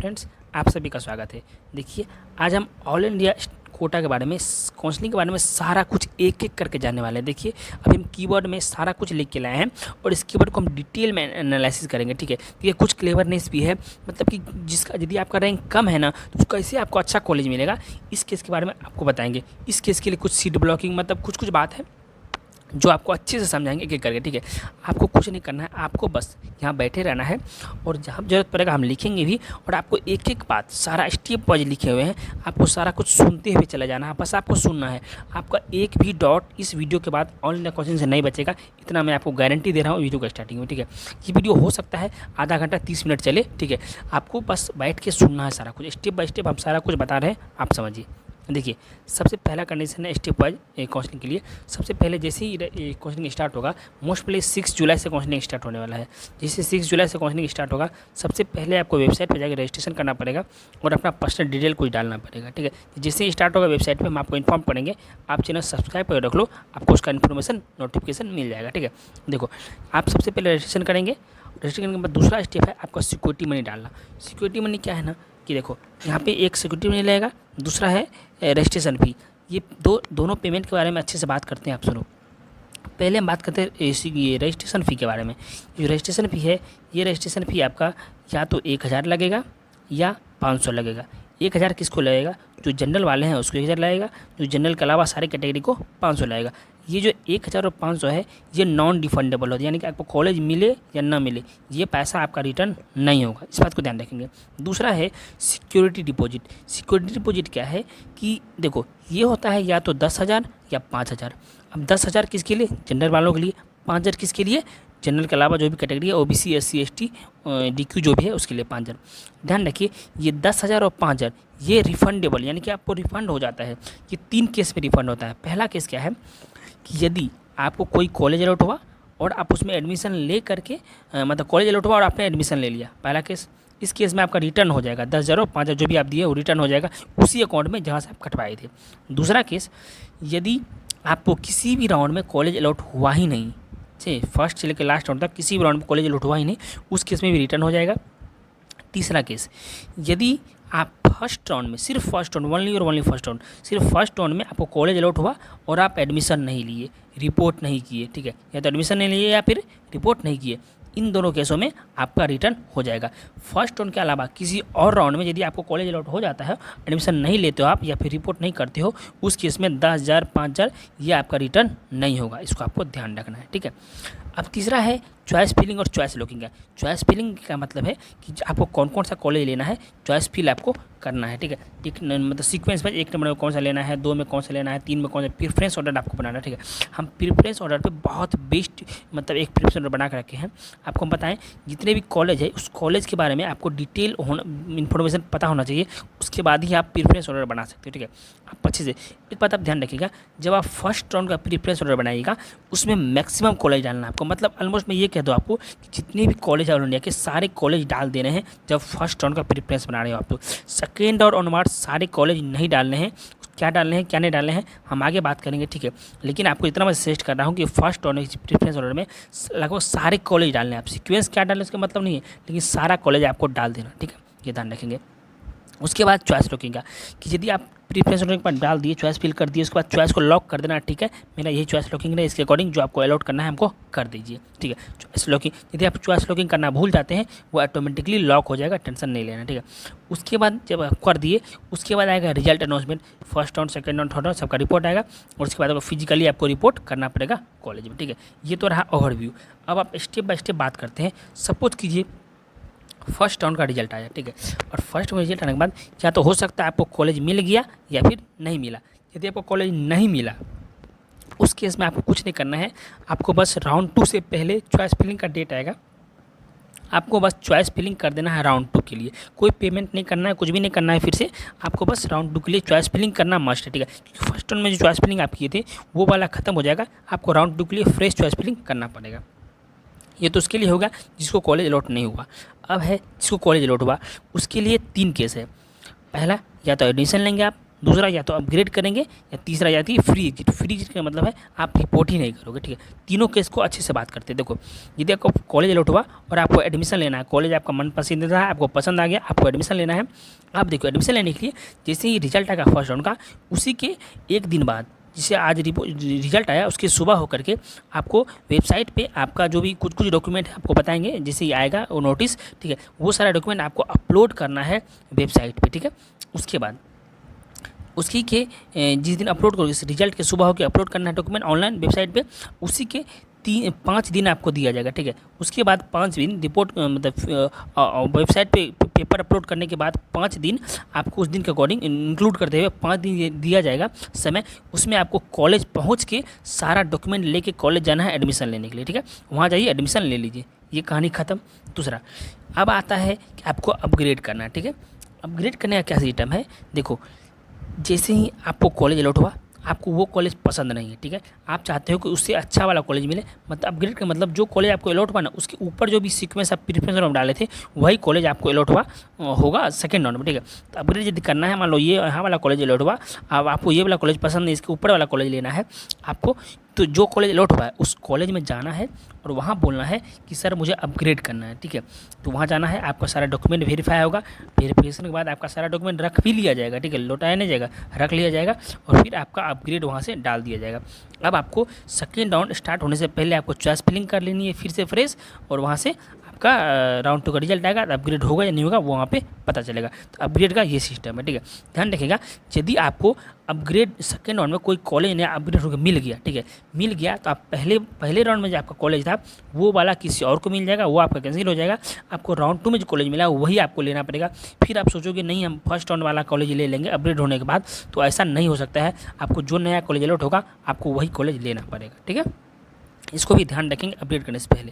Friends, आप सभी का स्वागत है। देखिए, आज हम ऑल इंडिया कोटा के बारे में, काउंसलिंग के बारे में सारा कुछ एक एक करके जानने वाले हैं। देखिए, अभी हम कीवर्ड में सारा कुछ लिख के लाए हैं और इस कीवर्ड को हम डिटेल में एनालिसिस करेंगे। ठीक है, तो ये कुछ क्लेवरनेस भी है, मतलब कि जिसका यदि आपका रैंक कम है ना, तो कैसे आपको अच्छा कॉलेज मिलेगा, इस केस के बारे में आपको बताएंगे। इस केस के लिए कुछ सीट ब्लॉकिंग, मतलब कुछ कुछ बात है जो आपको अच्छे से समझाएंगे एक एक करके। ठीक है, आपको कुछ नहीं करना है, आपको बस यहाँ बैठे रहना है और जहाँ ज़रूरत पड़ेगा हम लिखेंगे भी, और आपको एक एक बात सारा स्टेप वाइज लिखे हुए हैं, आपको सारा कुछ सुनते हुए चले जाना है। बस आपको सुनना है, आपका एक भी डॉट इस वीडियो के बाद ऑल इंडिया क्वेश्चन से नहीं बचेगा, इतना मैं आपको गारंटी दे रहा हूँ वीडियो का स्टार्टिंग में। ठीक है, ये वीडियो हो सकता है आधा घंटा 30 मिनट चले। ठीक है, आपको बस बैठ के सुनना है, सारा कुछ स्टेप बाय स्टेप हम सारा कुछ बता रहे हैं, आप समझिए। देखिए, सबसे पहला कंडीशन है स्टेप वाइज काउंसलिंग के लिए। सबसे पहले जैसे ही काउंसलिंग स्टार्ट होगा, मोस्ट प्ले 6 जुलाई से काउंसलिंग स्टार्ट होने वाला है। जैसे 6 जुलाई से काउंसलिंग स्टार्ट होगा, सबसे पहले आपको वेबसाइट पर जाकर रजिस्ट्रेशन करना पड़ेगा और अपना पर्सनल डिटेल कुछ डालना पड़ेगा। ठीक है, जैसे ही स्टार्ट होगा वेबसाइट पर हम आपको इन्फॉर्म करेंगे। आप चैनल सब्सक्राइब कर रख लो, आपको उसका इन्फॉर्मेशन नोटिफिकेशन मिल जाएगा। ठीक है, देखो, आप सबसे पहले रजिस्ट्रेशन करेंगे। रजिस्ट्रेशन करने के बाद दूसरा स्टेप है आपका सिक्योरिटी मनी डालना। सिक्योरिटी मनी क्या है ना, कि देखो यहाँ पे एक सिक्योरिटी मनी लगेगा, दूसरा है रजिस्ट्रेशन फी। ये दोनों पेमेंट के बारे में अच्छे से बात करते हैं, आप सुनो। पहले हम बात करते हैं ये रजिस्ट्रेशन फ़ी के बारे में। जो रजिस्ट्रेशन फ़ी है, ये रजिस्ट्रेशन फ़ी आपका या तो 1000 लगेगा या 500 लगेगा। 1000 किसको लगेगा, जो जनरल वाले हैं उसको 1000 लगेगा, जो जनरल के अलावा सारे कैटेगरी को 500 लगेगा। ये जो 1000 और 500 है, ये नॉन डिफंडेबल होता है, यानी कि आपको कॉलेज मिले या ना मिले, ये पैसा आपका रिटर्न नहीं होगा, इस बात को ध्यान रखेंगे। दूसरा है सिक्योरिटी डिपॉजिट। सिक्योरिटी डिपॉजिट क्या है कि देखो, ये होता है या तो 10,000 या 5,000। अब 10,000 किसके लिए, जनरल वालों के लिए। 5,000 किसके लिए, जनरल के अलावा जो भी कैटेगरी है, ओबीसी, एससी, एसटी, डीक्यू जो भी है उसके लिए 5,000। ध्यान रखिए, ये 10,000 और 5,000 ये रिफंडेबल, यानी कि आपको रिफंड हो जाता है। ये 3 केस में रिफंड होता है। पहला केस क्या है कि यदि आपको कोई कॉलेज अलॉट हुआ और आप उसमें एडमिशन ले करके मतलब कॉलेज अलॉट हुआ और आपने एडमिशन ले लिया, पहला केस। इस केस में आपका रिटर्न हो जाएगा 10,000 और 5,000 जो भी आप दिए वो रिटर्न हो जाएगा उसी अकाउंट में जहाँ से आप कटवाए थे। दूसरा केस, यदि आपको किसी भी राउंड में कॉलेज अलॉट हुआ ही नहीं, ठीक, फर्स्ट से लेकर लास्ट राउंड तक किसी भी राउंड में कॉलेज अलॉट हुआ ही नहीं, उस केस में भी रिटर्न हो जाएगा। तीसरा केस, यदि आप फर्स्ट राउंड में, सिर्फ फर्स्ट राउंड, ओनली और ओनली फर्स्ट राउंड, सिर्फ फर्स्ट राउंड में आपको कॉलेज अलॉट हुआ और आप एडमिशन नहीं लिए, रिपोर्ट नहीं किए, ठीक है, या तो एडमिशन नहीं लिए या फिर रिपोर्ट नहीं किए, इन दोनों केसों में आपका रिटर्न हो जाएगा। फर्स्ट राउंड के अलावा किसी और राउंड में यदि आपको कॉलेज अलॉट हो जाता है, एडमिशन नहीं लेते हो आप या फिर रिपोर्ट नहीं करते हो, उस केस में 10,000, 5,000 ये आपका रिटर्न नहीं होगा, इसको आपको ध्यान रखना है। ठीक है, अब तीसरा है चॉइस फिलिंग और चॉइस लॉकिंग का। चॉइस फिलिंग का मतलब है कि आपको कौन कौन सा कॉलेज लेना है, चॉइस फिल आपको करना है। ठीक है, एक मतलब सीक्वेंस में 1 नंबर में कौन सा लेना है, 2 में कौन सा लेना है, 3 में कौन सा, प्रेफरेंस ऑर्डर आपको बनाना है। ठीक है, हम प्रेफरेंस ऑर्डर पे बहुत बेस्ट मतलब एक प्रेफरेंस ऑर्डर बना कर रखे हैं। आपको हम बताएं, जितने भी कॉलेज है उस कॉलेज के बारे में आपको डिटेल इन्फॉर्मेशन पता होना चाहिए, उसके बाद ही आप प्रेफरेंस ऑर्डर बना सकते हो। ठीक है, आप अच्छे से एक बात आप ध्यान रखिएगा, जब आप फर्स्ट राउंड का प्रेफरेंस ऑर्डर बनाइएगा उसमें मैक्सिमम कॉलेज डालना है आपको, मतलब ऑलमोस्ट मैं ये कह दूँ आपको कि जितने भी कॉलेज ऑल इंडिया के सारे कॉलेज डाल देने हैं जब फर्स्ट राउंड का प्रेफरेंस बना रहे हो आप। तो सेकेंड और ऑनवर्ड सारे कॉलेज नहीं डालने हैं, क्या डालने हैं क्या नहीं डालने हैं हम आगे बात करेंगे। ठीक है, लेकिन आपको इतना मैं सजेस्ट कर रहा हूँ कि फर्स्ट राउंड प्रेफरेंस ऑर्डर में लगभग सारे कॉलेज डालने हैं। आप सीक्वेंस क्या डालने उसका मतलब नहीं है, लेकिन सारा कॉलेज आपको डाल देना। ठीक है, ये ध्यान रखेंगे। उसके बाद चॉइस लॉकिंग का, कि यदि आप प्रेफरेंस ऑर्डर के बाद डाल दिए, चॉइस फिल कर दिए, उसके बाद चॉइस को लॉक कर देना। ठीक है, मेरा यही चॉइस लॉकिंग है, इसके अकॉर्डिंग जो आपको अलॉट करना है हमको कर दीजिए। ठीक है, चॉइस लॉकिंग, यदि आप चॉइस लॉकिंग करना भूल जाते हैं वो ऑटोमेटिकली लॉक हो जाएगा, टेंशन नहीं लेना। ठीक है, उसके बाद जब आप कर दिए उसके बाद आएगा result announcement. First round, second round, third round सबका रिपोर्ट आएगा और उसके बाद आपको फिजिकली आपको रिपोर्ट करना पड़ेगा कॉलेज में। ठीक है, ये तो रहा ओवरव्यू। अब आप स्टेप बाय स्टेप बात करते हैं। सपोज कीजिए फर्स्ट राउंड का रिजल्ट आया, ठीक है, और फर्स्ट राउंड रिजल्ट आने के बाद या तो हो सकता है आपको कॉलेज मिल गया या फिर नहीं मिला। यदि आपको कॉलेज नहीं मिला उस केस में आपको कुछ नहीं करना है, आपको बस राउंड 2 से पहले चॉइस फिलिंग का डेट आएगा, आपको बस चॉइस फिलिंग कर देना है राउंड 2 के लिए। कोई पेमेंट नहीं करना है, कुछ भी नहीं करना है, फिर से आपको बस राउंड 2 के लिए चॉइस फिलिंग करना मस्ट है। ठीक है, क्योंकि फर्स्ट राउंड में जो चॉइस फिलिंग आप किए थे वो वाला खत्म हो जाएगा, आपको राउंड 2 के लिए फ्रेश चॉइस फिलिंग करना पड़ेगा। ये तो उसके लिए होगा जिसको कॉलेज अलॉट नहीं हुआ। अब है जिसको कॉलेज अलॉट हुआ, उसके लिए 3 केस है। पहला, या तो एडमिशन लेंगे आप, दूसरा या तो अपग्रेड करेंगे, या तीसरा जाती है फ्री एग्जिट। फ्री एग्जिट का मतलब है आप रिपोर्ट ही नहीं करोगे, ठीक है। तीनों केस को अच्छे से बात करते हैं। देखो, यदि आपको कॉलेज अलॉट हुआ और आपको एडमिशन लेना है, कॉलेज आपका मन पसंदीदा है, आपको पसंद आ गया, आपको एडमिशन लेना है। आप देखो, एडमिशन लेने के लिए जैसे ही रिजल्ट आएगा फर्स्ट राउंड का, उसी के एक दिन बाद, जिसे आज रिजल्ट आया उसके सुबह होकर के आपको वेबसाइट पे आपका जो भी कुछ कुछ डॉक्यूमेंट है आपको बताएंगे, जैसे ही आएगा वो नोटिस, ठीक है, वो सारा डॉक्यूमेंट आपको अपलोड करना है वेबसाइट पे, ठीक है। उसके बाद उसकी के जिस दिन अपलोड करोगे, रिजल्ट के सुबह होकर अपलोड करना है डॉक्यूमेंट ऑनलाइन वेबसाइट पे, उसी के 5 दिन आपको दिया जाएगा, ठीक है। उसके बाद 5 दिन रिपोर्ट मतलब वेबसाइट पे पेपर अपलोड करने के बाद 5 दिन आपको उस दिन के अकॉर्डिंग इंक्लूड करते हुए 5 दिन दिया जाएगा समय। उसमें आपको कॉलेज पहुंच के सारा डॉक्यूमेंट लेके कॉलेज जाना है एडमिशन लेने के लिए, ठीक है। वहाँ जाइए, एडमिशन ले लीजिए, ये कहानी ख़त्म। दूसरा, अब आता है कि आपको अपग्रेड करना है, ठीक है। अपग्रेड करने का क्या सिस्टम है, देखो, जैसे ही आपको कॉलेज अलॉट हुआ, आपको वो कॉलेज पसंद नहीं है, ठीक है, आप चाहते हो कि उससे अच्छा वाला कॉलेज मिले, मतलब अपग्रेड का मतलब जो कॉलेज आपको अलॉट हुआ ना, उसके ऊपर जो भी सीक्वेंस आप प्रीफरेंस राउंड में डाले थे, वही कॉलेज आपको अलॉट हुआ होगा सेकंड राउंड में, ठीक है। तो अपग्रेड यदि करना है, मान लो ये यहाँ वाला कॉलेज अलॉट हुआ, अब आपको ये वाला कॉलेज पसंद नहीं, इसके ऊपर वाला कॉलेज लेना है आपको, तो जो कॉलेज अलॉट हुआ है उस कॉलेज में जाना है और वहाँ बोलना है कि सर मुझे अपग्रेड करना है, ठीक है। तो वहाँ जाना है, आपका सारा डॉक्यूमेंट वेरीफाई होगा, वेरीफिकेशन के बाद आपका सारा डॉक्यूमेंट रख भी लिया जाएगा, ठीक है, लौटाया नहीं जाएगा, रख लिया जाएगा, और फिर आपका अपग्रेड वहाँ से डाल दिया जाएगा। अब आपको सेकेंड राउंड स्टार्ट होने से पहले आपको चॉइस फिलिंग कर लेनी है फिर से फ्रेश, और वहाँ से आपका राउंड 2 का रिजल्ट आएगा, तो अपग्रेड होगा या नहीं होगा वो वहाँ पे पता चलेगा। तो अपग्रेड का ये सिस्टम है, ठीक है। ध्यान रखिएगा, यदि आपको अपग्रेड सेकेंड राउंड में कोई कॉलेज नया अपग्रेड होकर मिल गया, ठीक है, मिल गया, तो आप पहले राउंड में जो आपका कॉलेज था वो वाला किसी और को मिल जाएगा, वो आपका कैंसिल हो जाएगा। आपको राउंड 2 में जो कॉलेज मिला वही आपको लेना पड़ेगा। फिर आप सोचोगे नहीं हम फर्स्ट राउंड वाला कॉलेज ले लेंगे अपग्रेड होने के बाद, तो ऐसा नहीं हो सकता है। आपको जो नया कॉलेज अलॉट होगा आपको वही कॉलेज लेना पड़ेगा, ठीक है। इसको भी ध्यान रखेंगे अपग्रेड करने से पहले।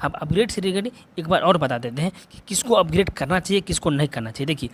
अब अपग्रेड से रिलेटेड एक बार और बता देते हैं कि किसको अपग्रेड करना चाहिए, किसको नहीं करना चाहिए। देखिए,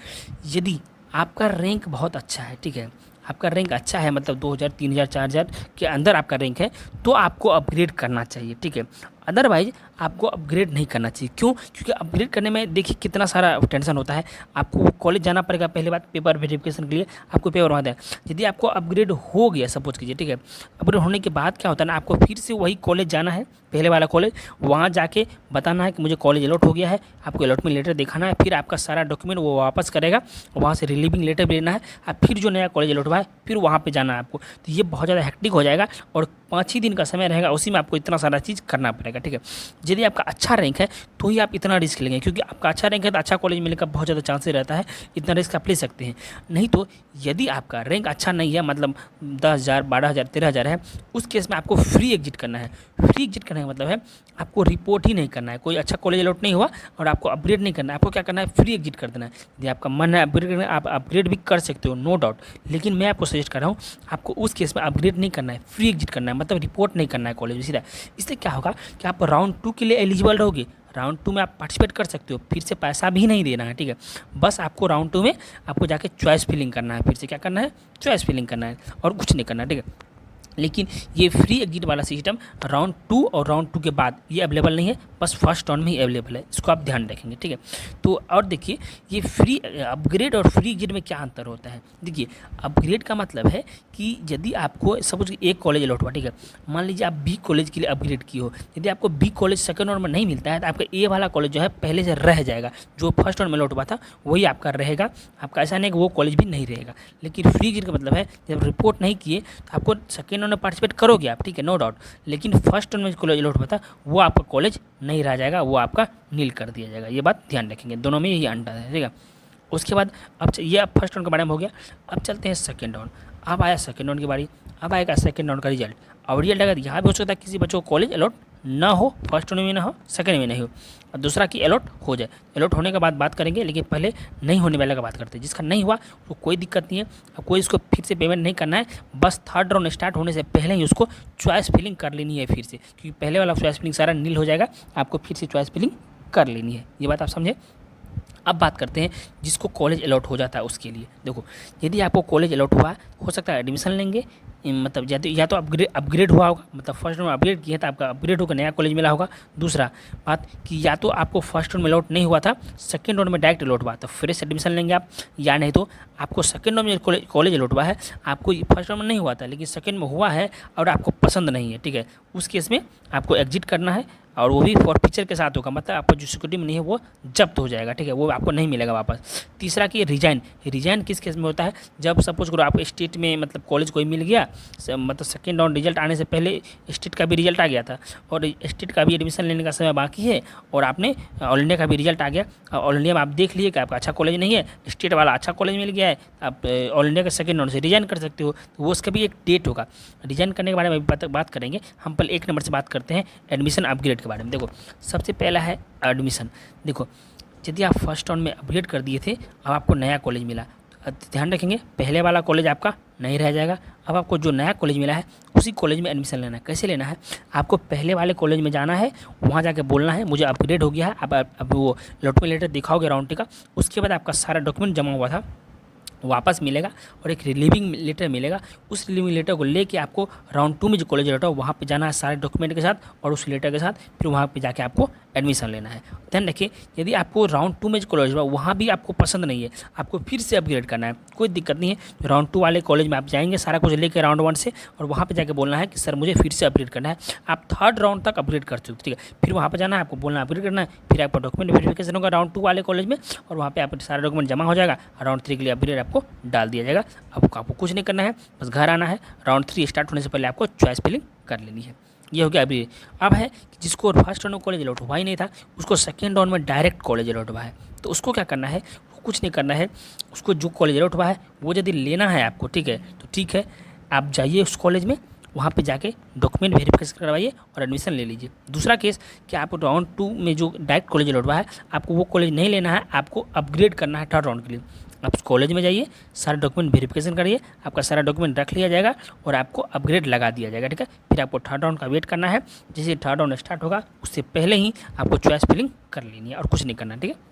यदि आपका रैंक बहुत अच्छा है, ठीक है, आपका रैंक अच्छा है, मतलब 2000, 3000, 4000 के अंदर आपका रैंक है, तो आपको अपग्रेड करना चाहिए, ठीक है। अदरवाइज आपको अपग्रेड नहीं करना चाहिए। क्यों? क्योंकि अपग्रेड करने में देखिए कितना सारा टेंशन होता है। आपको कॉलेज जाना पड़ेगा, पहले बात पेपर वेरिफिकेशन के लिए आपको पेपर वहाँ दें। यदि आपको अपग्रेड हो गया, सपोज कीजिए, ठीक है, अपग्रेड होने के बाद क्या होता है ना, आपको फिर से वही कॉलेज जाना है, पहले वाला कॉलेज, वहाँ जाके बताना है कि मुझे कॉलेज अलॉट हो गया है, आपको अलॉटमेंट लेटर दिखाना है, फिर आपका सारा डॉक्यूमेंट वो वापस करेगा, वहाँ से रिलीविंग लेटर भी लेना है, आप फिर जो नया कॉलेज अलॉट हुआ है फिर वहाँ पे जाना है आपको। तो ये बहुत ज़्यादा हेक्टिक हो जाएगा और 5 ही दिन का समय रहेगा, उसी में आपको इतना सारा चीज़ करना पड़ेगा, ठीक है। यदि आपका अच्छा रैंक है तो ही आप इतना रिस्क लेंगे, क्योंकि आपका अच्छा रैंक है तो अच्छा कॉलेज मिलने का बहुत ज़्यादा चांसेस रहता है, इतना रिस्क आप ले सकते हैं। नहीं तो यदि आपका रैंक अच्छा नहीं है, मतलब 10,000, 12,000, 13,000 है, उस केस में आपको फ्री एग्जिट करना है। फ्री एग्जिट करने का मतलब है आपको रिपोर्ट ही नहीं करना है, कोई अच्छा कॉलेज अलॉट नहीं हुआ और आपको अपग्रेड नहीं करना है, आपको क्या करना है, फ्री एग्जिट कर देना है। यदि आपका मन है अपग्रेड करना, आप अपग्रेड भी कर सकते हो, नो डाउट, लेकिन मैं आपको सजेस्ट कर रहा हूँ आपको उस केस में अपग्रेड नहीं करना है, फ्री एग्जिट करना है, मतलब रिपोर्ट नहीं करना है कॉलेज में सीधा। इससे क्या होगा कि आप राउंड 2 के लिए एलिजिबल रहोगे, राउंड 2 में आप पार्टिसिपेट कर सकते हो, फिर से पैसा भी नहीं देना है, ठीक है। बस आपको राउंड 2 में आपको जाके चॉइस फिलिंग करना है, फिर से क्या करना है, चॉइस फिलिंग करना है, और कुछ नहीं करना है, ठीक है। लेकिन ये फ्री एग्जिट वाला सिस्टम राउंड 2 और राउंड 2 के बाद ये अवेलेबल नहीं है, बस फर्स्ट राउंड में ही अवेलेबल है, इसको आप ध्यान रखेंगे, ठीक है। तो और देखिए, ये फ्री अपग्रेड और फ्री एग्जिट में क्या अंतर होता है। देखिए, अपग्रेड का मतलब है कि यदि आपको सपोज एक कॉलेज अलॉट हुआ, ठीक है, मान लीजिए आप बी कॉलेज के लिए अपग्रेड की हो, यदि आपको बी कॉलेज सेकंड राउंड में नहीं मिलता है तो आपका ए वाला कॉलेज जो है पहले से रह जाएगा, जो फर्स्ट राउंड में अलॉट हुआ था वही आपका रहेगा, आपका ऐसा नहीं कि वो कॉलेज भी नहीं रहेगा। लेकिन फ्री एग्जिट का मतलब है जब रिपोर्ट नहीं किए तो आपको सेकेंड राउंड में पार्टिसिपेट करोगे आप, ठीक है, नो डाउट, लेकिन फर्स्ट राउंड में कॉलेज अलॉट हुआ था वो आपका कॉलेज नहीं रह जाएगा, वो आपका नील कर दिया जाएगा। ये बात ध्यान रखेंगे, दोनों में यही अंतर है, ठीक है। उसके बाद अब ये अब फर्स्ट राउंड के बारे में हो गया, अब चलते हैं सेकंड राउंड। अब आया सेकंड राउंड की बारी, अब आएगा सेकंड राउंड का रिजल्ट। और रिजल्ट आएगा, यहाँ भी हो सकता है किसी बच्चों को कॉलेज अलॉट ना हो, फर्स्ट राउंड में ना हो, सेकंड में नहीं हो, और दूसरा कि अलॉट हो जाए। अलॉट होने के बाद बात करेंगे, लेकिन पहले नहीं होने वाले का बात करते हैं। जिसका नहीं हुआ तो कोई दिक्कत नहीं है, अब कोई इसको फिर से पेमेंट नहीं करना है, बस थर्ड राउंड स्टार्ट होने से पहले ही उसको चॉइस फिलिंग कर लेनी है फिर से, क्योंकि पहले वाला चॉइस फिलिंग सारा नील हो जाएगा, आपको फिर से चॉइस फिलिंग कर लेनी है। ये बात आप समझे। अब बात करते हैं जिसको कॉलेज अलॉट हो जाता है उसके लिए। देखो, यदि आपको कॉलेज अलॉट हुआ, हो सकता है एडमिशन लेंगे, मतलब या तो अपग्रेड हुआ होगा, मतलब फर्स्ट राउंड में अपग्रेड किया था, आपका अपग्रेड होकर नया कॉलेज मिला होगा। दूसरा बात कि या तो आपको फर्स्ट राउंड में अलॉट नहीं हुआ था, सेकंड राउंड में डायरेक्ट अलॉट हुआ, तो फ्रेश एडमिशन लेंगे आप। या नहीं तो आपको सेकंड राउंड में कॉलेज अलॉट हुआ है, आपको फर्स्ट राउंड में नहीं हुआ था लेकिन सेकंड में हुआ है और आपको पसंद नहीं है, ठीक है, उस केस में आपको एग्जिट करना है, और वो भी फॉरफीचर के साथ होगा, मतलब आपका जो सिक्योरिटी में नहीं है वो जब्त हो जाएगा, ठीक है, वो आपको नहीं मिलेगा वापस। तीसरा कि रिजाइन किस केस में होता है, जब सपोज करो आप स्टेट में मतलब कॉलेज कोई मिल गया, मतलब सेकेंड राउंड रिजल्ट आने से पहले स्टेट का भी रिजल्ट आ गया था और स्टेट का भी एडमिशन लेने का समय बाकी है, और आपने ऑल इंडिया का भी रिजल्ट आ गया, ऑल इंडिया में आप देख लिए कि आपका अच्छा कॉलेज नहीं है, स्टेट वाला अच्छा कॉलेज मिल गया है, आप ऑल इंडिया के सेकेंड राउंड से रिजाइन कर सकते हो, तो वो उसका भी एक डेट होगा। रिजाइन करने के बारे में बात करेंगे, हम पहले 1 नंबर से बात करते हैं एडमिशन अपग्रेड के बारे में। देखो, सबसे पहला है एडमिशन। देखो, यदि आप फर्स्ट राउंड में अपग्रेड कर दिए थे, अब आपको नया कॉलेज मिला, तो ध्यान रखेंगे पहले वाला कॉलेज आपका नहीं रह जाएगा। अब आपको जो नया कॉलेज मिला है उसी कॉलेज में एडमिशन लेना है। कैसे लेना है, आपको पहले वाले कॉलेज में जाना है, वहाँ जाके बोलना है मुझे अपग्रेड हो गया है, अब वो अलॉटमेंट लेटर दिखाओगे राउंड टी का, उसके बाद आपका सारा डॉक्यूमेंट जमा हुआ था वापस मिलेगा और एक रिलीविंग लेटर मिलेगा। उस रिलीविंग लेटर को लेके आपको राउंड 2 में जो कॉलेज रहता है वहाँ पे जाना है सारे डॉक्यूमेंट के साथ और उस लेटर के साथ, फिर वहाँ पे जाके आपको एडमिशन लेना है। ध्यान रखिए, यदि आपको राउंड 2 में जो कॉलेज हुआ वहाँ भी आपको पसंद नहीं है, आपको फिर से अपग्रेड करना है, कोई दिक्कत नहीं है। राउंड 2 वाले कॉलेज में आप जाएंगे सारा कुछ लेकर राउंड 1 से, और वहाँ पर जाकर बोलना है कि सर मुझे फिर से अपग्रेड करना है। आप थर्ड राउंड तक अपग्रेड कर चुके, ठीक है, फिर वहाँ पर जाना है, आपको बोलना अपग्रेड करना है, फिर आपका डॉक्यूमेंट वेरिफिकेशन होगा राउंड 2 वाले कॉलेज में, और वहाँ पर आप सारा डॉक्यूमेंट जमा हो जाएगा, राउंड 3 के लिए अपग्रेड आपको डाल दिया जाएगा। आपको कुछ नहीं करना है, बस घर आना है, राउंड 3 स्टार्ट होने से पहले आपको चॉइस फिलिंग कर लेनी है। ये हो गया अभी। अब है कि जिसको फर्स्ट राउंड में कॉलेज अलॉट हुआ ही नहीं था, उसको सेकेंड राउंड में डायरेक्ट कॉलेज अलॉट हुआ है, तो उसको क्या करना है, कुछ नहीं करना है, उसको जो कॉलेज अलॉट हुआ है वो यदि लेना है आपको, ठीक है, तो ठीक है, आप जाइए उस कॉलेज में, वहाँ पे जाके डॉक्यूमेंट वेरिफिकेशन करवाइए और एडमिशन ले लीजिए। दूसरा केस कि आपको राउंड 2 में जो डायरेक्ट कॉलेज अलॉट हुआ है, आपको वो कॉलेज नहीं लेना है, आपको अपग्रेड करना है थर्ड राउंड के लिए। आप उस कॉलेज में जाइए, सारा डॉक्यूमेंट वेरिफिकेशन करिए, आपका सारा डॉक्यूमेंट रख लिया जाएगा और आपको अपग्रेड लगा दिया जाएगा, ठीक है। फिर आपको थर्ड राउंड का वेट करना है, जैसे थर्ड राउंड स्टार्ट होगा उससे पहले ही आपको चॉइस फिलिंग कर लेनी है और कुछ नहीं करना, ठीक है।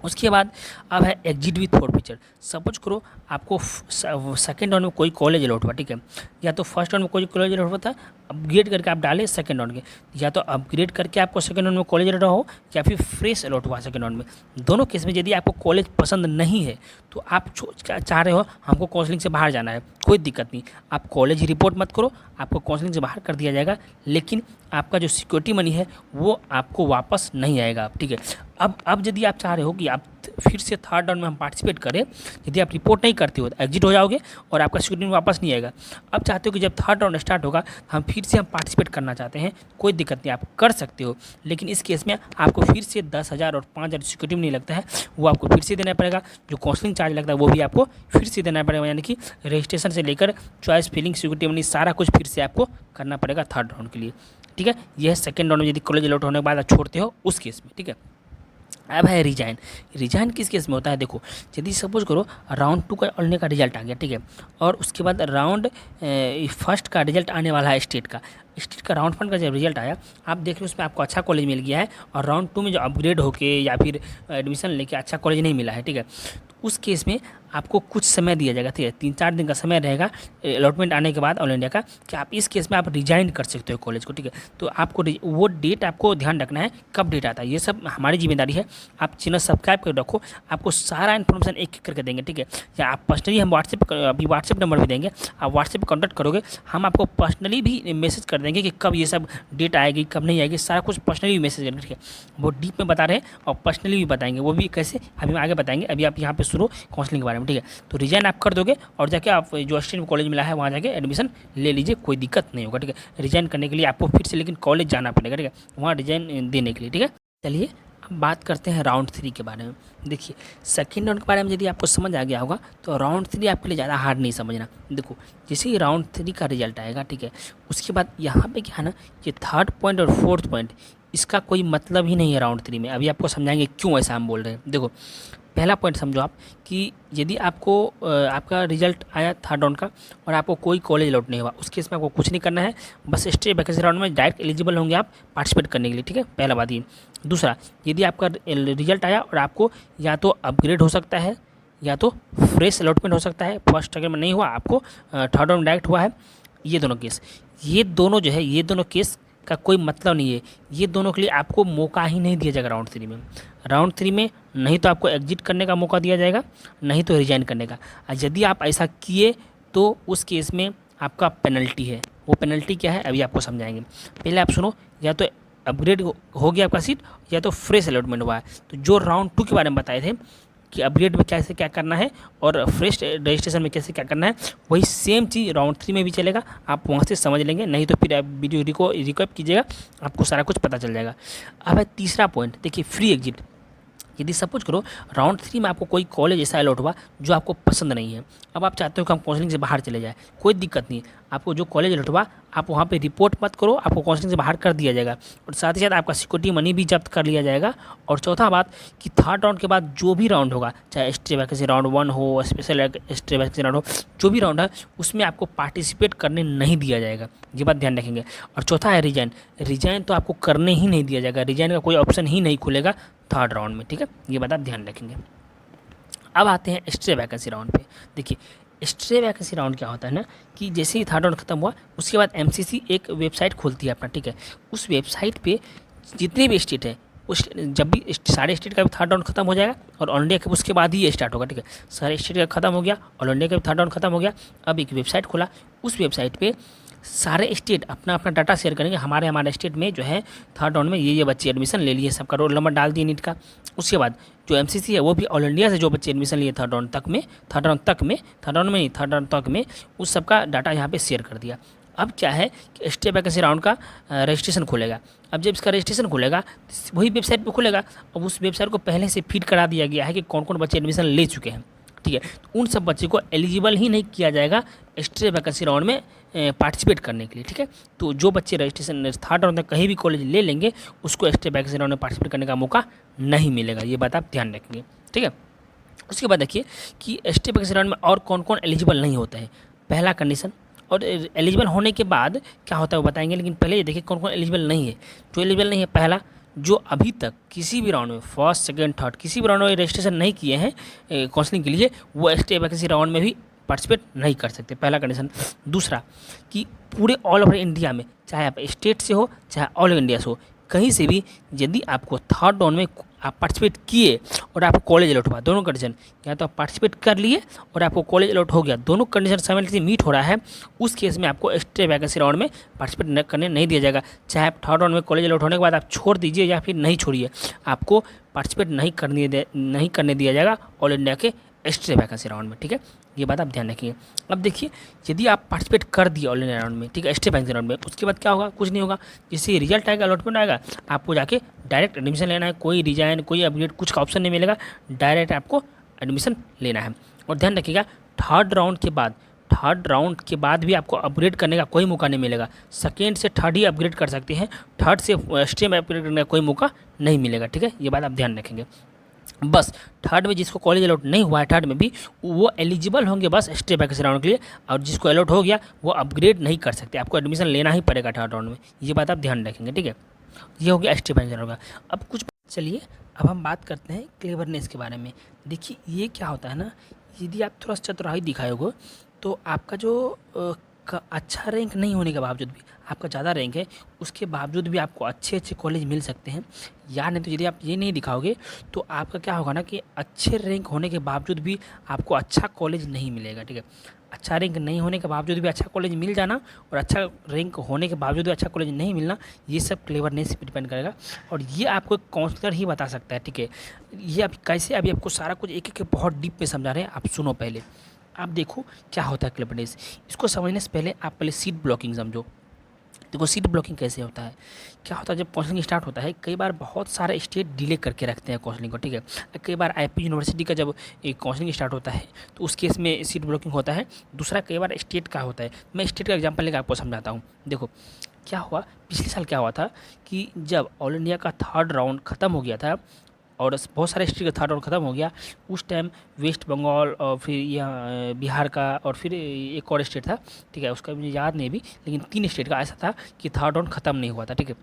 उसके बाद अब है एग्जिट विथ फॉरफीचर। सपोज करो आपको सेकेंड राउंड में कोई कॉलेज अलॉट हुआ, ठीक है, या तो फर्स्ट राउंड में कोई कॉलेज अलॉट हुआ था, अपग्रेड करके आप डाले सेकेंड राउंड के, या तो अपग्रेड करके आपको सेकेंड राउंड में कॉलेज अलॉट हो, या फिर फ्रेश अलॉट हुआ सेकेंड राउंड में। दोनों केस में यदि आपको कॉलेज पसंद नहीं है तो आप चाह रहे हो हमको काउंसलिंग से बाहर जाना है, कोई दिक्कत नहीं, आप कॉलेज ही रिपोर्ट मत करो, आपको काउंसलिंग से बाहर कर दिया जाएगा, लेकिन आपका जो सिक्योरिटी मनी है वो आपको वापस नहीं आएगा, ठीक है। अब यदि आप चाह रहे हो कि आप फिर से थर्ड राउंड में हम पार्टिसिपेट करें, यदि आप रिपोर्ट नहीं करते हो तो एग्जिट हो जाओगे और आपका सिक्योरिटी वापस नहीं आएगा। अब चाहते हो कि जब थर्ड राउंड स्टार्ट होगा हम फिर से पार्टिसिपेट करना चाहते हैं, कोई दिक्कत नहीं, आप कर सकते हो, लेकिन इस केस में आपको फिर से 10,000 और 5,000 सिक्योरिटी नहीं लगता है, वो आपको फिर से देना पड़ेगा। जो काउंसलिंग चार्ज लगता है वो भी आपको फिर से देना पड़ेगा, यानी कि रजिस्ट्रेशन से लेकर चॉइस फिलिंग सिक्योरिटी मनी सारा कुछ फिर से आपको करना पड़ेगा थर्ड राउंड के लिए, ठीक है। यह सेकेंड राउंड में यदि कॉलेज अलॉट होने के बाद आप छोड़ते हो उस केस में, ठीक है। अब है रिजाइन किस केस में होता है, देखो, यदि सपोज करो राउंड 2 का ऑल का रिजल्ट आ गया, ठीक है, और उसके बाद राउंड फर्स्ट का रिजल्ट आने वाला है स्टेट का राउंड 1 का जब रिजल्ट आया, आप देख लो उसमें आपको अच्छा कॉलेज मिल गया है और राउंड 2 में जो अपग्रेड होके या फिर एडमिशन लेके अच्छा कॉलेज नहीं मिला है, ठीक है, तो उस केस में आपको कुछ समय दिया जाएगा, ठीक है, 3-4 दिन का समय रहेगा अलॉटमेंट आने के बाद ऑल इंडिया का, कि आप इस केस में आप रिजाइन कर सकते हो कॉलेज को, ठीक है। तो आपको वो डेट आपको ध्यान रखना है कब डेट आता है, ये सब हमारी जिम्मेदारी है। आप चैनल सब्सक्राइब कर रखो, आपको सारा इन्फॉर्मेशन एक एक करके देंगे, ठीक है, या आप पर्सनली हम व्हाट्सएप नंबर भी देंगे, आप व्हाट्सएप पर कॉन्टैक्ट करोगे, हम आपको पर्सनली भी मैसेज कर देंगे कि कब ये सब डेट आएगी कब नहीं आएगी, सारा कुछ पर्सनली भी मैसेज करेंगे, ठीक है। वो डीप में बता रहे हैं और पर्सनली भी बताएंगे, वो भी कैसे अभी हम आगे बताएंगे, अभी आप यहाँ पे सुनो काउंसलिंग के बारे में, ठीक है। तो रिजाइन आप कर दोगे और जाके आप जो स्टेट में कॉलेज मिला है वहाँ जाके एडमिशन ले लीजिए, कोई दिक्कत नहीं होगा, ठीक है। रिजाइन करने के लिए आपको फिर से लेकिन कॉलेज जाना पड़ेगा, ठीक है, वहाँ रिजाइन देने के लिए, ठीक है। चलिए अब बात करते हैं राउंड 3 के बारे में। देखिए, सेकेंड राउंड के बारे में यदि आपको समझ आ गया होगा तो राउंड 3 आपके लिए ज़्यादा हार्ड नहीं समझना। देखो, जैसे ही राउंड 3 का रिजल्ट आएगा, ठीक है, उसके बाद यहाँ पे क्या है ना, ये थर्ड पॉइंट और फोर्थ पॉइंट इसका कोई मतलब ही नहीं है राउंड 3 में। अभी आपको समझाएंगे क्यों ऐसा हम बोल रहे हैं। देखो, पहला पॉइंट समझो आप कि यदि आपको आपका रिजल्ट आया थर्ड राउंड का और आपको कोई कॉलेज अलॉट नहीं हुआ, उस केस में आपको कुछ नहीं करना है, बस स्ट्रेट वैकेंसी राउंड में डायरेक्ट एलिजिबल होंगे आप पार्टिसिपेट करने के लिए, ठीक है, पहला बात ये। दूसरा, यदि आपका रिजल्ट आया और आपको या तो अपग्रेड हो सकता है या तो फ्रेश अलॉटमेंट हो सकता है, फर्स्ट अगर में नहीं हुआ आपको थर्ड राउंड डायरेक्ट हुआ है, ये दोनों केस, ये दोनों जो है ये दोनों केस का कोई मतलब नहीं है, ये दोनों के लिए आपको मौका ही नहीं दिया जाएगा राउंड 3 में। राउंड 3 में नहीं तो आपको एग्जिट करने का मौका दिया जाएगा, नहीं तो रिजाइन करने का। और यदि आप ऐसा किए तो उस केस में आपका पेनल्टी है। वो पेनल्टी क्या है अभी आपको समझाएंगे। पहले आप सुनो, या तो अपग्रेड हो गया आपका सीट या तो फ्रेश अलॉटमेंट हुआ है। तो जो राउंड 2 के बारे में बताए थे कि अपग्रेड में कैसे क्या करना है और फ्रेश रजिस्ट्रेशन में कैसे क्या करना है, वही सेम चीज़ राउंड 3 में भी चलेगा। आप वहाँ से समझ लेंगे, नहीं तो फिर आप वीडियो को रिकॉर्ड कीजिएगा, आपको सारा कुछ पता चल जाएगा। अब है तीसरा पॉइंट, देखिए फ्री एग्जिट। यदि सपोज करो राउंड 3 में आपको कोई कॉलेज ऐसा अलॉट हुआ जो आपको पसंद नहीं है, अब आप चाहते हो कि हम काउंसलिंग से बाहर चले जाए, कोई दिक्कत नहीं है। आपको जो कॉलेज अलॉट हुआ आप वहाँ पे रिपोर्ट मत करो, आपको काउंसलिंग से बाहर कर दिया जाएगा और साथ ही साथ आपका सिक्योरिटी मनी भी जब्त कर लिया जाएगा। और चौथा बात कि थर्ड राउंड के बाद जो भी राउंड होगा, चाहे स्टे वैकेंसी राउंड 1 हो, स्पेशल स्टे वैकेंसी राउंड हो, जो भी राउंड है उसमें आपको पार्टिसिपेट करने नहीं दिया जाएगा, ये बात ध्यान रखेंगे। और चौथा है रिजाइन। रिजाइन तो आपको करने ही नहीं दिया जाएगा, रिजाइन का कोई ऑप्शन ही नहीं खुलेगा थर्ड राउंड में, ठीक है, ये बात आप ध्यान रखेंगे। अब आते हैं स्टे वैकेंसी राउंड पे। देखिए स्टे वैकेंसी राउंड क्या होता है ना कि जैसे ही थर्ड राउंड खत्म हुआ उसके बाद एमसीसी एक वेबसाइट खोलती है अपना, ठीक है। उस वेबसाइट पे जितने भी स्टेट हैं उस जब भी सारे स्टेट का भी थर्ड राउंड खत्म हो जाएगा और ऑल इंडिया के उसके बाद ही ये स्टार्ट होगा, ठीक है। सारे स्टेट का खत्म हो गया, ऑल इंडिया का भी थर्ड राउंड खत्म हो गया। अब एक वेबसाइट खोला, उस वेबसाइट पे सारे स्टेट अपना अपना डाटा शेयर करेंगे। हमारे स्टेट में जो है थर्ड राउंड में ये बच्चे एडमिशन ले लिए, सबका रोल नंबर डाल दिए नीट का। उसके बाद जो एमसीसी है वो भी ऑल इंडिया से जो बच्चे एडमिशन लिए थर्ड राउंड तक में उस सबका डाटा यहाँ पे शेयर कर दिया। अब क्या है कि स्टे वैकेंसी राउंड का रजिस्ट्रेशन खुलेगा। अब जब इसका रजिस्ट्रेशन खुलेगा वही वेबसाइट पे खुलेगा। अब उस वेबसाइट को पहले से फीड करा दिया गया है कि कौन कौन बच्चे एडमिशन ले चुके हैं, ठीक है। तो उन सब बच्चे को एलिजिबल ही नहीं किया जाएगा स्टे वैकेंसी राउंड में पार्टिसिपेट करने के लिए, ठीक है। तो जो बच्चे रजिस्ट्रेशन थर्ड राउंड में कहीं भी कॉलेज ले लेंगे उसको स्टे वैकेंसी राउंड में पार्टिसिपेट करने का मौका नहीं मिलेगा, ये बात आप ध्यान रखेंगे, ठीक है। उसके बाद देखिए कि स्टे वैकेंसी राउंड में और कौन कौन एलिजिबल नहीं होता है। पहला कंडीशन, और एलिजिबल होने के बाद क्या होता है वो बताएंगे, लेकिन पहले ये देखिए कौन कौन एलिजिबल नहीं है। जो एलिजिबल नहीं है, पहला, जो अभी तक किसी भी राउंड में फर्स्ट सेकंड थर्ड किसी भी राउंड में रजिस्ट्रेशन नहीं किए हैं काउंसलिंग के लिए, वो स्टे वैकेंसी राउंड में भी पार्टिसिपेट नहीं कर सकते, पहला कंडीशन। दूसरा कि पूरे ऑल ओवर इंडिया में, चाहे आप स्टेट से हो चाहे ऑल इंडिया से हो, कहीं से भी यदि आपको थर्ड राउंड में आप पार्टिसिपेट किए और आपको कॉलेज अलॉट हुआ, दोनों कंडीशन, या तो आप पार्टिसिपेट कर लिए और आपको कॉलेज अलॉट हो गया, दोनों कंडीशन साइमल्टेनियसली मीट हो रहा है, उस केस में आपको स्टे वैकेंसी राउंड में पार्टिसिपेट करने नहीं दिया जाएगा। चाहे आप थर्ड राउंड में कॉलेज अलॉट होने के बाद आप छोड़ दीजिए या फिर नहीं छोड़िए, आपको पार्टिसिपेट नहीं करने दिया जाएगा ऑल इंडिया के स्टे वैकेंसी राउंड में, ठीक है, ये बात आप ध्यान रखिए। अब देखिए यदि आप पार्टिसिपेट कर दिए ऑल इंडिया राउंड में, ठीक है, स्टे वैकेंसी राउंड में, उसके बाद क्या होगा, कुछ नहीं होगा। जैसे रिजल्ट आएगा, अलॉटमेंट आएगा, आपको जाके डायरेक्ट एडमिशन लेना है, कोई रिजाइन कोई अपग्रेड कुछ का ऑप्शन नहीं मिलेगा, डायरेक्ट आपको एडमिशन लेना है। और ध्यान रखिएगा थर्ड राउंड के बाद भी आपको अपग्रेड करने का कोई मौका नहीं मिलेगा। सेकेंड से थर्ड ही अपग्रेड कर सकते हैं, थर्ड से स्टे में अपग्रेड करने का कोई मौका नहीं मिलेगा, ठीक है, ये बात आप ध्यान रखेंगे। बस थर्ड में जिसको कॉलेज अलॉट नहीं हुआ है थर्ड में भी, वो एलिजिबल होंगे बस स्टे वैकेंसी राउंड के लिए, और जिसको अलॉट हो गया वो अपग्रेड नहीं कर सकते, आपको एडमिशन लेना ही पड़ेगा थर्ड राउंड में, ये बात आप ध्यान रखेंगे, ठीक है। ये हो गया स्टे वैकेंसी राउंड का। अब कुछ चलिए अब हम बात करते हैं क्लेवरनेस के बारे में। देखिए ये क्या होता है ना, यदि आप थोड़ा सा चतुराई दिखाए हो तो आपका जो अच्छा रैंक नहीं होने के बावजूद भी, आपका ज़्यादा रैंक है उसके बावजूद भी आपको अच्छे अच्छे कॉलेज मिल सकते हैं। या नहीं तो यदि आप ये नहीं दिखाओगे तो आपका क्या होगा ना कि अच्छे रैंक होने के बावजूद भी आपको अच्छा कॉलेज नहीं मिलेगा, ठीक है। अच्छा रैंक नहीं होने के बावजूद भी अच्छा कॉलेज मिल जाना और अच्छा रैंक होने के बावजूद भी अच्छा कॉलेज नहीं मिलना, ये सब क्लेवरनेस पे डिपेंड करेगा और ये आपको एक काउंसलर ही बता सकता है, ठीक है। ये अब कैसे, अभी आपको सारा कुछ एक एक बहुत डीप में समझा रहे हैं, आप सुनो पहले, आप देखो क्या होता है क्लेवरनेस। इसको समझने से पहले आप पहले सीट ब्लॉकिंग समझो। देखो सीट ब्लॉकिंग कैसे होता है, क्या होता है, जब काउंसलिंग स्टार्ट होता है कई बार बहुत सारे स्टेट डिले करके रखते हैं काउंसलिंग को, ठीक है। कई बार आईपी यूनिवर्सिटी का जब एक काउंसलिंग स्टार्ट होता है तो उस केस में सीट ब्लॉकिंग होता है। दूसरा कई बार स्टेट का होता है, मैं स्टेट का एग्जाम्पल लेकर आपको समझाता हूँ। देखो क्या हुआ, पिछले साल क्या हुआ था कि जब ऑल इंडिया का थर्ड राउंड ख़त्म हो गया था और बहुत सारे स्टेट का थर्ड राउंड ख़त्म हो गया, उस टाइम वेस्ट बंगाल और फिर यहाँ बिहार का और फिर एक और स्टेट था, ठीक है, उसका मुझे याद नहीं अभी, लेकिन 3 स्टेट का ऐसा था कि थर्ड राउंड ख़त्म नहीं हुआ था, ठीक है।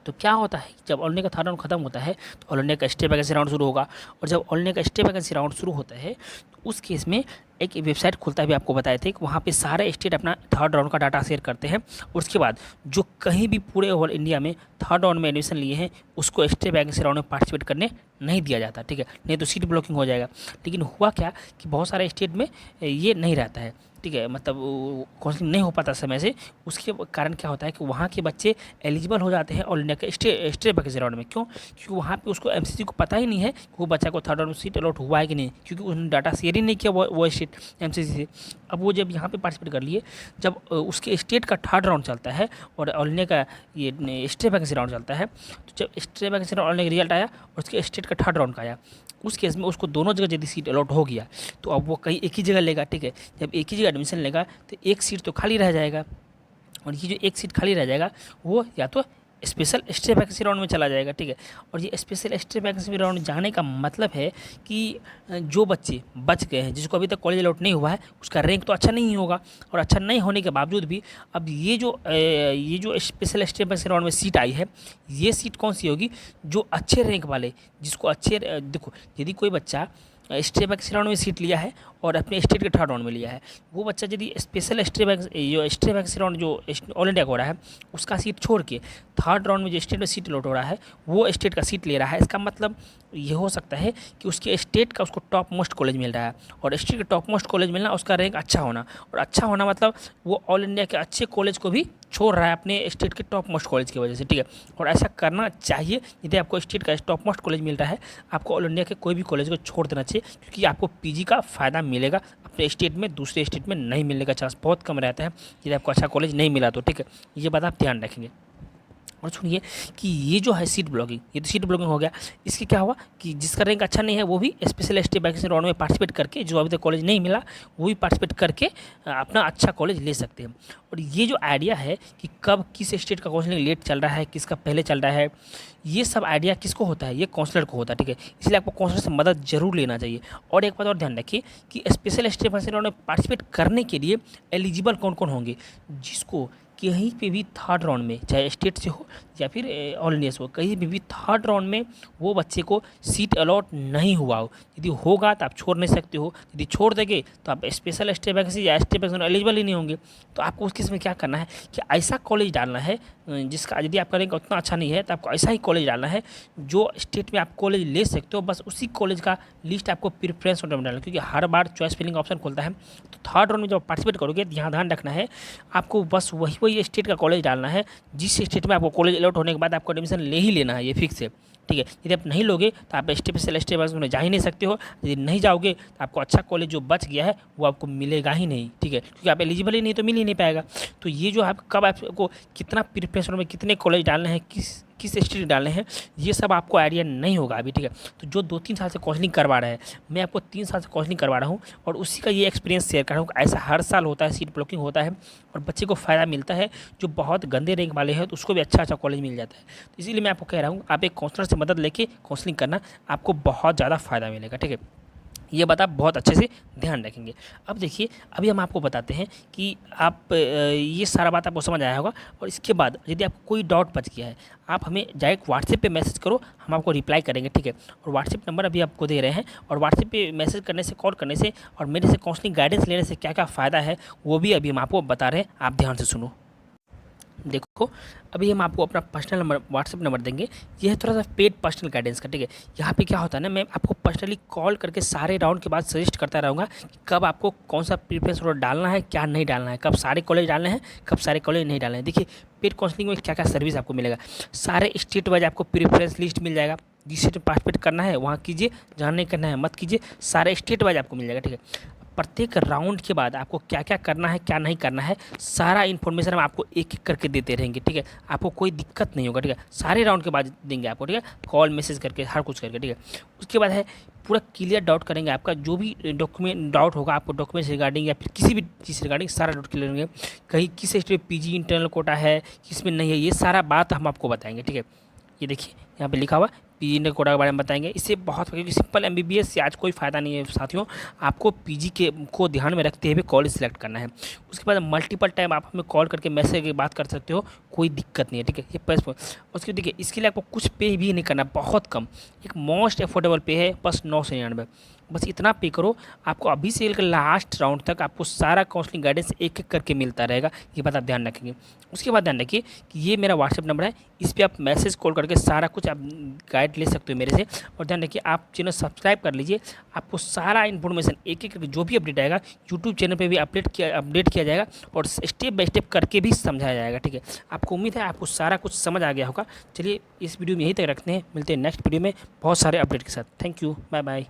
तो क्या होता है जब ऑल इंडिया का थर्ड राउंड खत्म होता है तो ऑल इंडिया का स्टेट वैकेंसी राउंड शुरू होगा, और जब ऑल इंडिया का स्टेट वैकेंसी राउंड शुरू होता है तो उस केस में एक वेबसाइट खुलता है, भी आपको बताए थे कि वहाँ पे सारे स्टेट अपना थर्ड राउंड का डाटा शेयर करते हैं। उसके बाद जो कहीं भी पूरे ऑल इंडिया में थर्ड राउंड में एडमिशन लिए हैं उसको स्टेट वैकेंसी राउंड में पार्टिसिपेट करने नहीं दिया जाता, ठीक है, नहीं तो सीट ब्लॉकिंग हो जाएगा। लेकिन हुआ क्या कि बहुत सारे स्टेट में ये नहीं रहता है, ठीक है, मतलब काउंसलिंग नहीं हो पाता समय से, उसके कारण क्या होता है कि वहाँ के बच्चे एलिजिबल हो जाते हैं ऑल इंडिया के स्टेट वैकेंसी राउंड में। क्यों? क्योंकि वहाँ पे उसको एमसीसी को पता ही नहीं है कि वो बच्चा को थर्ड राउंड में सीट अलॉट हुआ है कि नहीं, क्योंकि उन्होंने डाटा शेयर ही नहीं किया वो स्टेट एमसीसी से। अब वो जब यहाँ पे पार्टिसिपेट कर लिए, जब उसके स्टेट का थर्ड राउंड चलता है और ऑल इंडिया का ये स्टेट वैकेंसी राउंड चलता है, तो जब state vacancy round all India का रिजल्ट आया और उसके स्टेट का थर्ड राउंड का आया, उस केस में उसको दोनों जगह यदि सीट अलॉट हो गया तो अब वो कहीं एक ही जगह लेगा, ठीक है। जब एक ही जगह एडमिशन लेगा तो एक सीट तो खाली रह जाएगा, और ये जो एक सीट खाली रह जाएगा वो या तो स्पेशल स्टेट वैकेंसी राउंड में चला जाएगा, ठीक है। और ये स्पेशल स्टेट वैकेंसी राउंड में जाने का मतलब है कि जो बच्चे बच गए हैं, जिसको अभी तक कॉलेज अलॉट नहीं हुआ है, उसका रैंक तो अच्छा नहीं होगा, और अच्छा नहीं होने के बावजूद भी अब ये जो स्पेशल स्टेट वैकेंसी राउंड में सीट आई है, ये सीट कौन सी होगी? जो अच्छे रैंक वाले, जिसको अच्छे देखो, यदि कोई बच्चा स्टेट वैकेंसी राउंड में सीट लिया है और अपने स्टेट के थर्ड राउंड में लिया है, वो बच्चा यदि स्पेशल स्टेट वैकेंसी राउंड जो ऑल इंडिया का हो रहा है उसका सीट छोड़ के थर्ड राउंड में जो स्टेट में सीट अलॉट हो रहा है वो स्टेट का सीट ले रहा है, इसका मतलब ये हो सकता है कि उसके स्टेट का उसको टॉप मोस्ट कॉलेज मिल रहा है, और स्टेट का टॉप मोस्ट कॉलेज मिलना उसका रैंक अच्छा होना, और अच्छा होना मतलब वो ऑल इंडिया के अच्छे कॉलेज को भी छोड़ रहा है अपने स्टेट के टॉप मोस्ट कॉलेज की वजह से, ठीक है। और ऐसा करना चाहिए, यदि आपको स्टेट का टॉप मोस्ट कॉलेज मिल रहा है, आपको ऑल इंडिया के कोई भी कॉलेज को छोड़ देना चाहिए, क्योंकि आपको पीजी का फ़ायदा मिलेगा अपने स्टेट में, दूसरे स्टेट में नहीं मिलने का चांस बहुत कम रहता है यदि आपको अच्छा कॉलेज नहीं मिला तो, ठीक है। ये बात आप ध्यान रखेंगे। और सुनिए कि ये जो है सीट ब्लॉकिंग, ये तो सीट ब्लॉकिंग हो गया, इसके क्या हुआ कि जिसका रैंक अच्छा नहीं है वो भी स्पेशल स्टेट वैकेंसी राउंड में पार्टिसिपेट करके, जो अभी तक कॉलेज नहीं मिला वो भी पार्टिसिपेट करके अपना अच्छा कॉलेज ले सकते हैं। और ये जो आइडिया है कि कब किस स्टेट का काउंसलिंग लेट चल रहा है, किसका पहले चल रहा है, ये सब आइडिया किसको होता है? ये काउंसलर को होता है, ठीक है। इसलिए आपको काउंसलर से मदद जरूर लेना चाहिए। और एक बात और ध्यान रखिए कि स्पेशल स्टेट वैकेंसी राउंड में पार्टिसिपेट करने के लिए एलिजिबल कौन कौन होंगे? जिसको कहीं पे भी थर्ड राउंड में, चाहे स्टेट से हो या फिर ऑल इंडिया से हो, कहीं भी थर्ड राउंड में वो बच्चे को सीट अलॉट नहीं हुआ हो, यदि होगा तो आप छोड़ नहीं सकते हो, यदि छोड़ देंगे तो आप स्पेशल स्टेट वैकेंसी या स्टेट वैकेंसी एलिजिबल ही नहीं होंगे। तो आपको उस केस में क्या करना है कि ऐसा कॉलेज डालना है जिसका, यदि आपका रैंक उतना अच्छा नहीं है तो आपको ऐसा ही कॉलेज डालना है जो स्टेट में आप कॉलेज ले सकते हो, बस उसी कॉलेज का लिस्ट आपको प्रेफरेंस में डालना है, क्योंकि हर बार चॉइस फिलिंग ऑप्शन खुलता है। तो थर्ड राउंड में जब पार्टिसिपेट करोगे तो यहाँ ध्यान रखना है, आपको बस वही स्टेट का कॉलेज डालना है जिस स्टेट में आपको कॉलेज अलॉट होने के बाद आपको एडमिशन ले ही लेना है, ये फिक्स है, ठीक है। यदि आप नहीं लोगे तो आप स्पेशल स्टेट में जा ही नहीं सकते हो, यदि नहीं जाओगे तो आपको अच्छा कॉलेज जो बच गया है वो आपको मिलेगा ही नहीं, ठीक है, क्योंकि आप एलिजिबल ही नहीं तो मिल ही नहीं पाएगा। तो ये जो आप कब आपको कितना प्रिपरेशन में कितने कॉलेज डालने हैं, किस स्टेट डालने हैं, ये सब आपको आइडिया नहीं होगा अभी, ठीक है। तो जो 2-3 साल से काउंसलिंग करवा रहा है, मैं आपको 3 साल से काउंसलिंग करवा रहा हूँ और उसी का ये एक्सपीरियंस शेयर कर रहा हूँ। ऐसा हर साल होता है, सीट ब्लॉकिंग होता है और बच्चे को फ़ायदा मिलता है, जो बहुत गंदे रैंक वाले हैं तो उसको भी अच्छा कॉलेज मिल जाता है। तो इसीलिए मैं आपको कह रहा हूँ, आप एक काउंसलर से मदद लेके काउंसलिंग करना, आपको बहुत ज़्यादा फ़ायदा मिलेगा, ठीक है। ये बात आप बहुत अच्छे से ध्यान रखेंगे। अब देखिए, अभी हम आपको बताते हैं कि आप ये सारा बात आपको समझ आया होगा, और इसके बाद यदि आपको कोई डाउट बच गया है, आप हमें डायरेक्ट व्हाट्सएप पे मैसेज करो, हम आपको रिप्लाई करेंगे, ठीक है। और व्हाट्सएप नंबर अभी आपको दे रहे हैं, और व्हाट्सएप पे मैसेज करने से, कॉल करने से और मेरे से काउंसलिंग गाइडेंस लेने से क्या क्या फ़ायदा है वो भी अभी हम आपको बता रहे हैं, आप ध्यान से सुनो। देखो, अभी हम आपको अपना पर्सनल नंबर, व्हाट्सएप नंबर देंगे। ये है थोड़ा सा पेड पर्सनल गाइडेंस का, ठीक है। यहाँ पे क्या होता है ना, मैं आपको पर्सनली कॉल करके सारे राउंड के बाद सजेस्ट करता रहूँगा कि कब आपको कौन सा प्रीफरेंस रोड डालना है, क्या नहीं डालना है, कब सारे कॉलेज डालने हैं, कब सारे कॉलेज नहीं डालने हैं। देखिए, पेड काउंसलिंग में क्या क्या सर्विस आपको मिलेगा, सारे स्टेट वाइज आपको प्रीफरेंस लिस्ट मिल जाएगा, जिस स्टेट में पार्टिसिपेट करना है वहाँ कीजिए, जहाँ नहीं करना है मत कीजिए, सारे स्टेट वाइज आपको मिल जाएगा, ठीक है। प्रत्येक राउंड के बाद आपको क्या क्या करना है, क्या नहीं करना है, सारा इन्फॉर्मेशन हम आपको एक एक करके देते रहेंगे, ठीक है। आपको कोई दिक्कत नहीं होगा, ठीक है। सारे राउंड के बाद देंगे आपको, ठीक है, कॉल मैसेज करके हर कुछ करके, ठीक है। उसके बाद है पूरा क्लियर डाउट करेंगे, आपका जो भी डॉक्यूमेंट डाउट होगा, आपको डॉक्यूमेंट्स रिगार्डिंग या फिर किसी भी चीज़ रिगार्डिंग सारा डाउट क्लियर होंगे। कहीं किस स्टेट में पीजी इंटरनल कोटा है, किस में नहीं है, ये सारा बात हम आपको बताएंगे, ठीक है। ये देखिए यहाँ पे लिखा हुआ पीजी कोटा के बारे में बताएंगे। इससे बहुत क्योंकि सिंपल एमबीबीएस से आज कोई फ़ायदा नहीं है साथियों, आपको पीजी के को ध्यान में रखते हुए कॉलेज सेलेक्ट करना है। उसके बाद मल्टीपल टाइम आप हमें कॉल करके मैसेज की बात कर सकते हो, कोई दिक्कत नहीं है, ठीक है। ये पैसे उसके देखिए इसके लिए आपको कुछ पे भी नहीं करना, बहुत कम, एक मोस्ट अफोर्डेबल पे है, बस 999, बस इतना पे करो। आपको अभी से लेकर लास्ट राउंड तक आपको सारा काउंसलिंग गाइडेंस एक एक करके मिलता रहेगा, ये बात आप ध्यान रखेंगे। उसके बाद ध्यान रखिए कि ये मेरा व्हाट्सएप नंबर है, इस पर आप मैसेज कॉल करके सारा कुछ आप गाइड ले सकते हो मेरे से। और ध्यान रखिए आप चैनल सब्सक्राइब कर लीजिए, आपको सारा इन्फॉर्मेशन एक एक करके जो भी अपडेट आएगा यूट्यूब चैनल पर भी अपडेट किया जाएगा और स्टेप बाय स्टेप करके भी समझाया जाएगा, ठीक है। आपको उम्मीद है आपको सारा कुछ समझ आ गया होगा। चलिए इस वीडियो में यहीं तक रखते हैं, मिलते हैं नेक्स्ट वीडियो में बहुत सारे अपडेट के साथ। Thank you, bye bye.